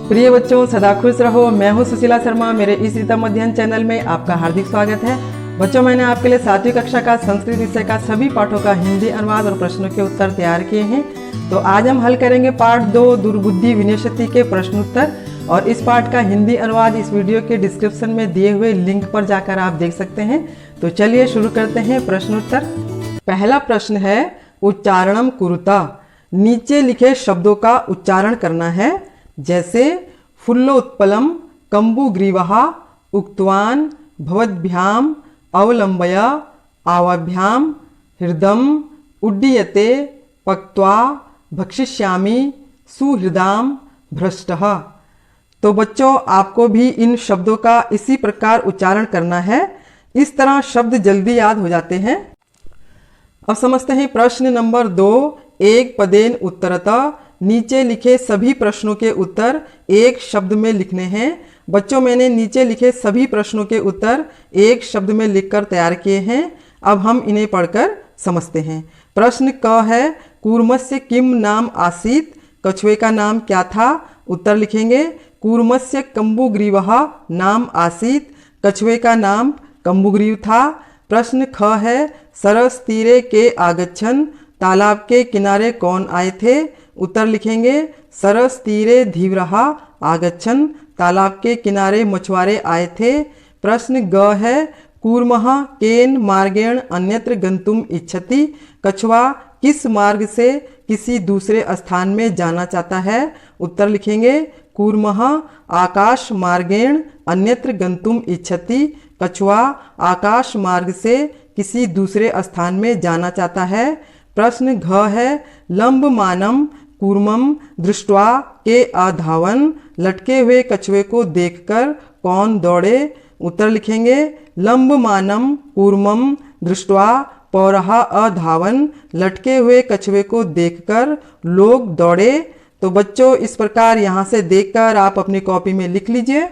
प्रिय बच्चों, सदा खुश रहो। मैं हूं सुशीला शर्मा। मेरे इस रितम अध्ययन चैनल में आपका हार्दिक स्वागत है। बच्चों, मैंने आपके लिए 7वीं कक्षा का संस्कृत विषय का सभी पाठों का हिंदी अनुवाद और प्रश्नों के उत्तर तैयार किए हैं। तो आज हम हल करेंगे पाठ 2 दुर्बुद्धि विनश्यति के प्रश्नोत्तर। और इस पाठ का हिंदी अनुवाद इस वीडियो के डिस्क्रिप्शन में दिए हुए लिंक पर जाकर आप देख सकते हैं। तो चलिए शुरू करते हैं प्रश्नोत्तर। पहला प्रश्न है उच्चारणम कुरुता। नीचे लिखे शब्दों का उच्चारण करना है, जैसे फुल्लोत्पलम कम्बुग्रीवः उक्तवान भवद्भ्याम अवलंबय आवाभ्याम हृदम उड्डीयते पक्त्वा भक्षिष्यामि सुहृदाम भ्रष्टः। तो बच्चों, आपको भी इन शब्दों का इसी प्रकार उच्चारण करना है। इस तरह शब्द जल्दी याद हो जाते हैं। अब समझते हैं प्रश्न नंबर 2। एक पदेन उत्तरतः। नीचे लिखे सभी प्रश्नों के उत्तर एक शब्द में लिखने हैं। बच्चों, मैंने नीचे लिखे सभी प्रश्नों के उत्तर एक शब्द में लिखकर तैयार किए हैं। अब हम इन्हें पढ़कर समझते हैं। प्रश्न क है कूर्मस्य किम नाम आसीत। कछुए का नाम क्या था? उत्तर लिखेंगे कूर्मस्य कम्बुग्रीवः नाम आसीत। कछुए का नाम कम्बुग्रीव था। प्रश्न ख है सरस तीरे के आगच्छन। तालाब के किनारे कौन आए थे? उत्तर लिखेंगे सरस तीरे धीवरः आगच्छन। तालाब के किनारे मछुआरे आए थे। प्रश्न ग है कूर्मः केन मार्गेण अन्यत्र गंतुम इच्छति। कछुआ किस मार्ग से किसी दूसरे स्थान में जाना चाहता है? उत्तर लिखेंगे कूर्मः आकाश मार्गेण अन्यत्र गंतुम इच्छति। कछुआ आकाश मार्ग से किसी दूसरे स्थान में जाना चाहता है। प्रश्न घ है लंबमानम कूर्मम दृष्ट्वा के अधावन। लटके हुए कछुए को देखकर कौन दौड़े? उत्तर लिखेंगे लंबमानम कूर्मम दृष्ट्वा पौरः अधावन। लटके हुए कछुए को देखकर लोग दौड़े। तो बच्चों, इस प्रकार यहाँ से देखकर आप अपनी कॉपी में लिख लीजिए।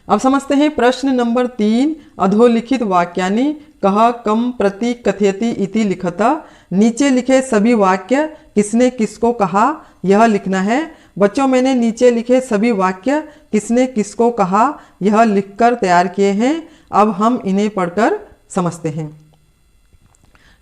अब समझते हैं प्रश्न नंबर 3। अधोलिखित वाक्यानि कह कम प्रति कथयति इति लिखता। नीचे लिखे सभी वाक्य किसने किसको कहा, यह लिखना है। बच्चों, मैंने नीचे लिखे सभी वाक्य किसने किसको कहा यह लिखकर तैयार किए हैं। अब हम इन्हें पढ़कर समझते हैं।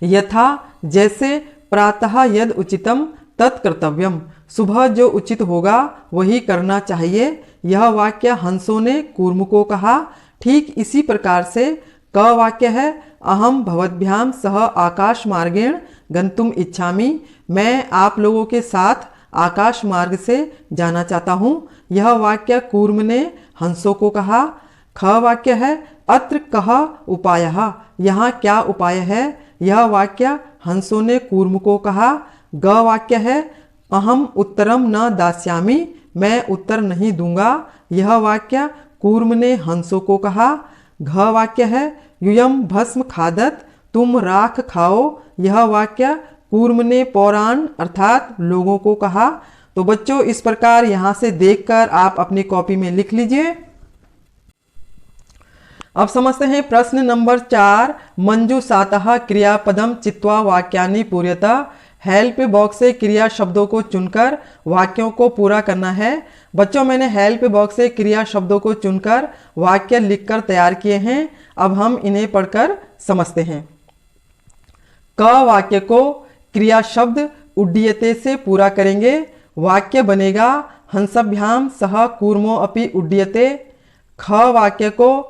यथा जैसे प्रातः यद उचितम तत्कर्तव्यम। सुबह जो उचित होगा वही करना चाहिए। यह वाक्य हंसों ने कूर्म को कहा। ठीक इसी प्रकार से क वाक्य है अहम भवद्भ्याम सह आकाश मार्गेण गंतुम इच्छामि। मैं आप लोगों के साथ आकाश मार्ग से जाना चाहता हूँ। यह वाक्य कूर्म ने हंसों को कहा। ख वाक्य है अत्र कह उपायः। यहाँ क्या उपाय है? यह वाक्य हंसों ने कूर्म को कहा। ग वाक्य है अहम उत्तरम न दास्यामि। मैं उत्तर नहीं दूंगा। यह वाक्य कूर्म ने हंसों को कहा। घ वाक्य है यूयम भस्म खादत। तुम राख खाओ। यह वाक्य कूर्म ने पौराण अर्थात लोगों को कहा। तो बच्चों, इस प्रकार यहाँ से देखकर आप अपनी कॉपी में लिख लीजिए। अब समझते हैं प्रश्न नंबर 4। मंजूषातः क्रियापदम चित्वा वाक्यानि पूर्यतः। हेल्प बॉक्स से क्रिया शब्दों को चुनकर वाक्यों को पूरा करना है। बच्चों, मैंने हेल्प बॉक्स से क्रिया शब्दों को चुनकर वाक्य लिखकर तैयार किए हैं। अब हम इन्हें पढ़कर समझते हैं। क वाक्य को क्रिया शब्द उड्डीयते से पूरा करेंगे। वाक्य बनेगा हंसभ्याम सह कूर्मो अपि उड्डीयते। ख वाक्य को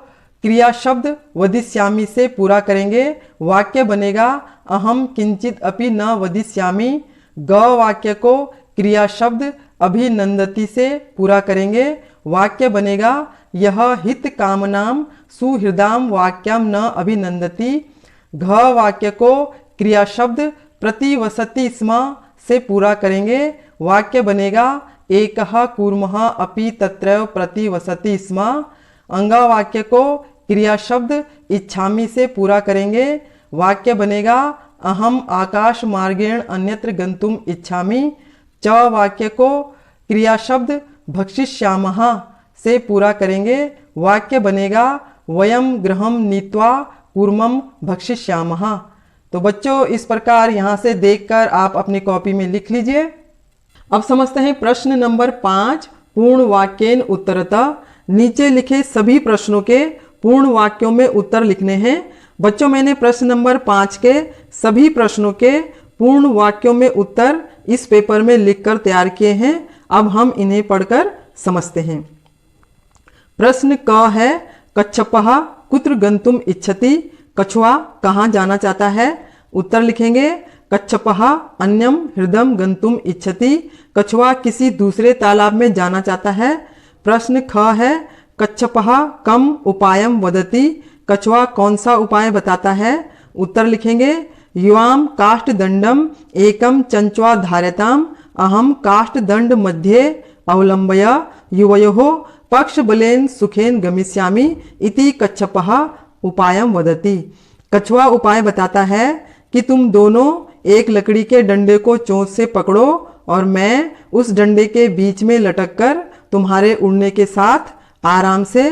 क्रिया शब्द वदिष्यामि से पूरा करेंगे। वाक्य बनेगा अहम किंचित अपि न वदिष्यामि। ग वाक्य को क्रिया शब्द अभिनंदति से पूरा करेंगे। वाक्य बनेगा यह हित कामनाम सुहृदाम वाक्यम न अभिनंदति। घ वाक्य को क्रिया शब्द प्रतिवसति स्म से पूरा करेंगे। वाक्य बनेगा एकः कूर्मः अपि तत्रैव प्रतिवसति स्म। अंगा वाक्य को क्रिया शब्द इच्छामि से पूरा करेंगे। वाक्य बनेगा अहम आकाश मार्गेण अन्यत्र गंतुम इच्छामि। च वाक्य को क्रिया शब्द भक्षिष्यामः से पूरा करेंगे। वाक्य बनेगा वयम गृहम नीत्वा कूर्मम भक्षिष्यामः। तो बच्चों, इस प्रकार यहाँ से देखकर आप अपनी कॉपी में लिख लीजिए। अब समझते हैं प्रश्न नंबर 5, पूर्ण वाक्येन उत्तरतः। नीचे लिखे सभी प्रश्नों के पूर्ण वाक्यों में उत्तर लिखने हैं। बच्चों, मैंने प्रश्न नंबर 5 के सभी प्रश्नों के पूर्ण वाक्यों में उत्तर इस पेपर में लिखकर तैयार किए हैं। अब हम इन्हें पढ़कर समझते हैं। प्रश्न क है, कच्छपः कुत्र गंतुम इच्छति। कछुआ कहाँ जाना चाहता है। उत्तर लिखेंगे, कच्छपः अन्यम हृदम गंतुम इच्छति। कछुआ किसी दूसरे तालाब में जाना चाहता है। प्रश्न ख है, कच्छपः कम उपायम वदति। कछुआ कौन सा उपाय बताता है। उत्तर लिखेंगे, युवाम काष्ठदंडम एकम चंचवा धार्यताम अहम काष्ठदंड मध्ये अवलंबय युवयोः पक्षबलेन सुखेन गमिष्यामि इति कच्छपः उपायम वदति। कछुआ उपाय बताता है कि तुम दोनों एक लकड़ी के डंडे को चोंच से पकड़ो और मैं उस डंडे के बीच में लटककर तुम्हारे उड़ने के साथ आराम से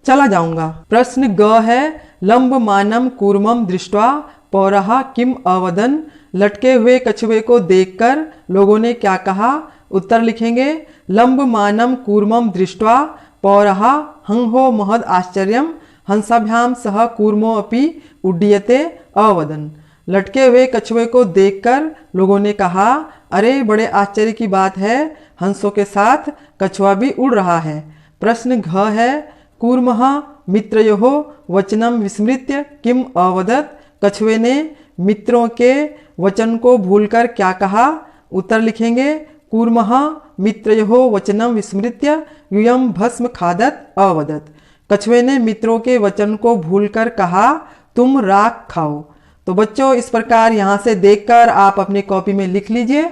चला जाऊंगा। प्रश्न ग है, लंबमानम कूर्मम दृष्ट्वा पौरः किम अवदन्। लटके हुए कछुए को देखकर लोगों ने क्या कहा। उत्तर लिखेंगे, लंबमानम कूर्मम दृष्ट्वा पौरः हंहो महद आश्चर्यम हंसाभ्याम सह कूर्मो अपि उड्डीयते अवदन्। लटके हुए कछुए को देखकर लोगों ने कहा, अरे बड़े आश्चर्य की बात है, हंसों के साथ कछुआ भी उड़ रहा है। प्रश्न घ है, कूर्मः मित्रयोः वचनम विस्मृत्य किम अवदत्। कछुए ने मित्रों के वचन को भूलकर क्या कहा। उत्तर लिखेंगे, कूर्मः मित्रयोः वचनम विस्मृत्य यूयम भस्म खादत अवदत्। कछुए ने मित्रों के वचन को भूलकर कहा, तुम राख खाओ। तो बच्चों, इस प्रकार यहाँ से देखकर आप अपनी कॉपी में लिख लीजिए।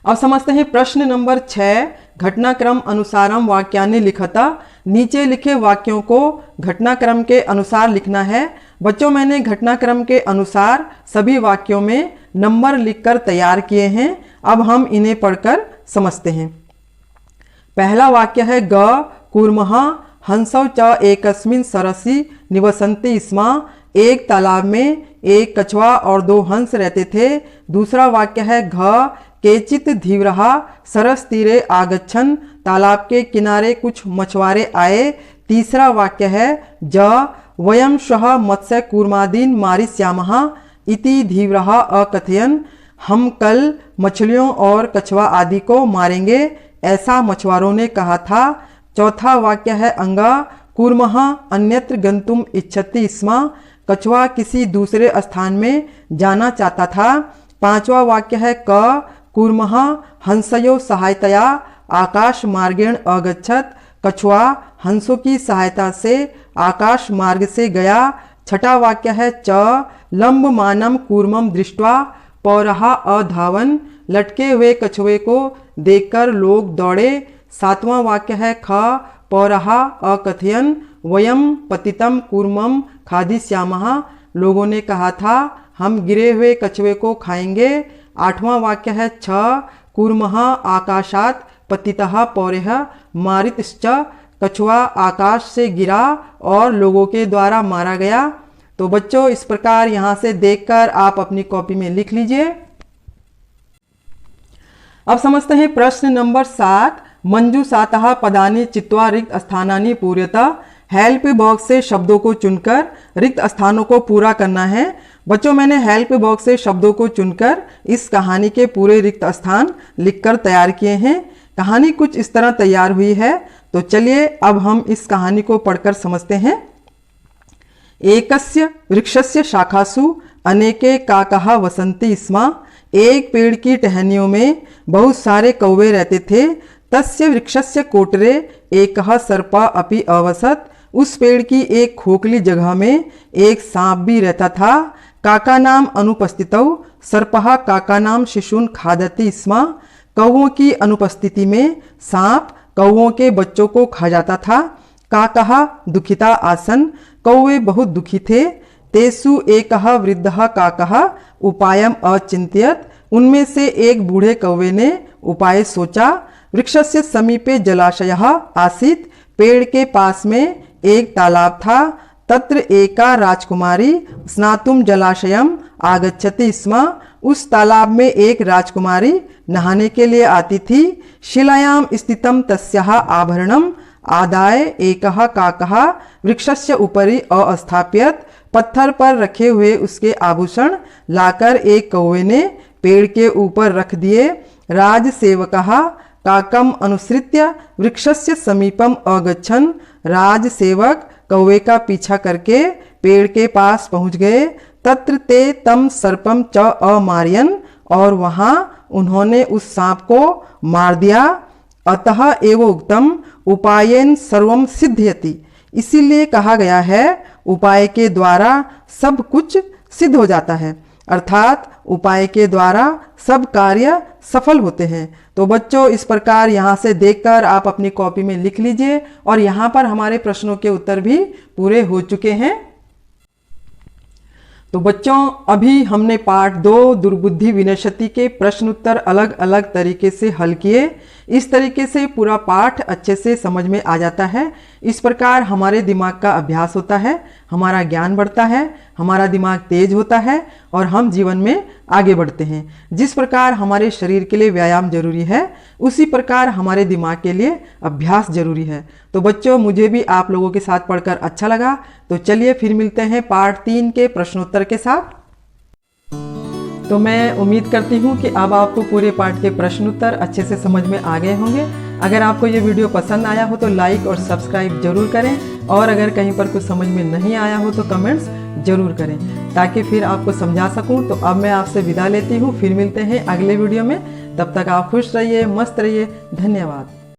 अब समझते हैं प्रश्न नंबर 6, घटनाक्रम अनुसारम वाक्यानि लिखता। नीचे लिखे वाक्यों को घटनाक्रम के अनुसार लिखना है। बच्चों, मैंने घटनाक्रम के अनुसार सभी वाक्यों में नंबर लिखकर तैयार किए हैं। अब हम इन्हें पढ़कर समझते हैं। पहला वाक्य है, ग कूर्मः हंसौ च एकस्मिन् सरसि निवसन्ति स्म। एक तालाब में एक कछुआ और 2 हंस रहते थे। दूसरा वाक्य है, घ केचित धीवरः सरस तीरे आगच्छन्। तालाब के किनारे कुछ मछुआरे आए। तीसरा वाक्य है, ज वयं श्वः मत्स्य कूर्मादीन मारिष्यामः इति धीवरः अकथयन्। हम कल मछलियों और कछुआ आदि को मारेंगे, ऐसा मछुआरों ने कहा था। चौथा वाक्य है, अंगा कूर्मः अन्यत्र गंतुम इच्छति स्म। कछुआ किसी दूसरे स्थान में जाना चाहता था। पांचवा वाक्य है, क कूर्मः हंसयो सहायतया आकाश मार्गेण अगच्छत्। कछुआ हंसों की सहायता से आकाश मार्ग से गया। छठा वाक्य है, च लंबमानम कूर्मम दृष्ट्वा पौरः अधावन्। लटके हुए कछुए को देखकर लोग दौड़े। सातवां वाक्य है, ख पौरः अकथयन् वयम पतितम कूर्मम खादिष्यामः। लोगों ने कहा था, हम गिरे हुए कछुए को खाएंगे। आठवां वाक्य है, छ कूर्मः आकाशात् पतितः पौरः मारितश्च। कछुआ आकाश से गिरा और लोगों के द्वारा मारा गया। तो बच्चों, इस प्रकार यहाँ से देखकर आप अपनी कॉपी में लिख लीजिए। अब समझते हैं प्रश्न नंबर 7, मंजूषातः पदानि चित्वा रिक्त स्थानानि पूर्यतः। हेल्प बॉक्स से शब्दों को चुनकर रिक्त स्थानों को पूरा करना है। बच्चों, मैंने हेल्प बॉक्स से शब्दों को चुनकर इस कहानी के पूरे रिक्त स्थान लिखकर तैयार किए हैं। कहानी कुछ इस तरह तैयार हुई है। तो चलिए अब हम इस कहानी को पढ़कर समझते हैं। एकस्य वृक्षस्य शाखासु अनेके काकाः वसन्ति स्म। एक पेड़ की टहनियों में बहुत सारे कौवे रहते थे। तस्य वृक्षस्य कोटरे एकः सर्पः अपि अवसत्। उस पेड़ की एक खोखली जगह में एक सांप भी रहता था। काका नाम अनुपस्थितौ सर्पः काका नाम शिशून् खादति स्म। कौवों की अनुपस्थिति में सांप कौवों के बच्चों को खा जाता था। काकाः दुखिता आसन। कौवे बहुत दुखी थे। तेषु एकः वृद्धः काकः उपायम अचिंत्यत। उनमें से एक बूढ़े कौवे ने उपाय सोचा। वृक्षस्य समीपे जलाशयः आसीत्। पेड़ के पास में एक तालाब था। तत्र एका राजकुमारी स्नातुम जलाशयम आगच्छति स्म। उस तालाब में एक राजकुमारी नहाने के लिए आती थी। शिलायां स्थितं तस्याः आभरणम् आदाय एकः काकः वृक्षस्य उपरि अस्थाप्यत। पत्थर पर रखे हुए उसके आभूषण लाकर एक कौवे ने पेड़ के ऊपर रख दिए। राजसेवकः काकम अनुसृत्य वृक्षस्य समीपम अगच्छन्। राजसेवक कौवे का पीछा करके पेड़ के पास पहुंच गए। तत्र ते तम सर्पम च अमार्यन, और वहां उन्होंने उस सांप को मार दिया। अतः एव उक्तम उपायेन सर्वम सिद्ध्यति, इसीलिए कहा गया है उपाय के द्वारा सब कुछ सिद्ध हो जाता है, अर्थात उपाय के द्वारा सब कार्य सफल होते हैं। तो बच्चों, इस प्रकार यहाँ से देखकर आप अपनी कॉपी में लिख लीजिए। और यहाँ पर हमारे प्रश्नों के उत्तर भी पूरे हो चुके हैं। तो बच्चों, अभी हमने पाठ 2 दुर्बुद्धि विनश्यति के प्रश्न उत्तर अलग अलग तरीके से हल किए। इस तरीके से पूरा पाठ अच्छे से समझ में आ जाता है। इस प्रकार हमारे दिमाग का अभ्यास होता है, हमारा ज्ञान बढ़ता है, हमारा दिमाग तेज होता है और हम जीवन में आगे बढ़ते हैं। जिस प्रकार हमारे शरीर के लिए व्यायाम जरूरी है, उसी प्रकार हमारे दिमाग के लिए अभ्यास जरूरी है। तो बच्चों, मुझे भी आप लोगों के साथ पढ़कर अच्छा लगा। तो चलिए फिर मिलते हैं पार्ट 3 के प्रश्नोत्तर के साथ। तो मैं उम्मीद करती हूँ कि अब आपको पूरे पाठ के प्रश्न उत्तर अच्छे से समझ में आ गए होंगे। अगर आपको ये वीडियो पसंद आया हो तो लाइक और सब्सक्राइब जरूर करें, और अगर कहीं पर कुछ समझ में नहीं आया हो तो कमेंट्स जरूर करें, ताकि फिर आपको समझा सकूं। तो अब मैं आपसे विदा लेती हूँ, फिर मिलते हैं अगले वीडियो में। तब तक आप खुश रहिए, मस्त रहिए। धन्यवाद।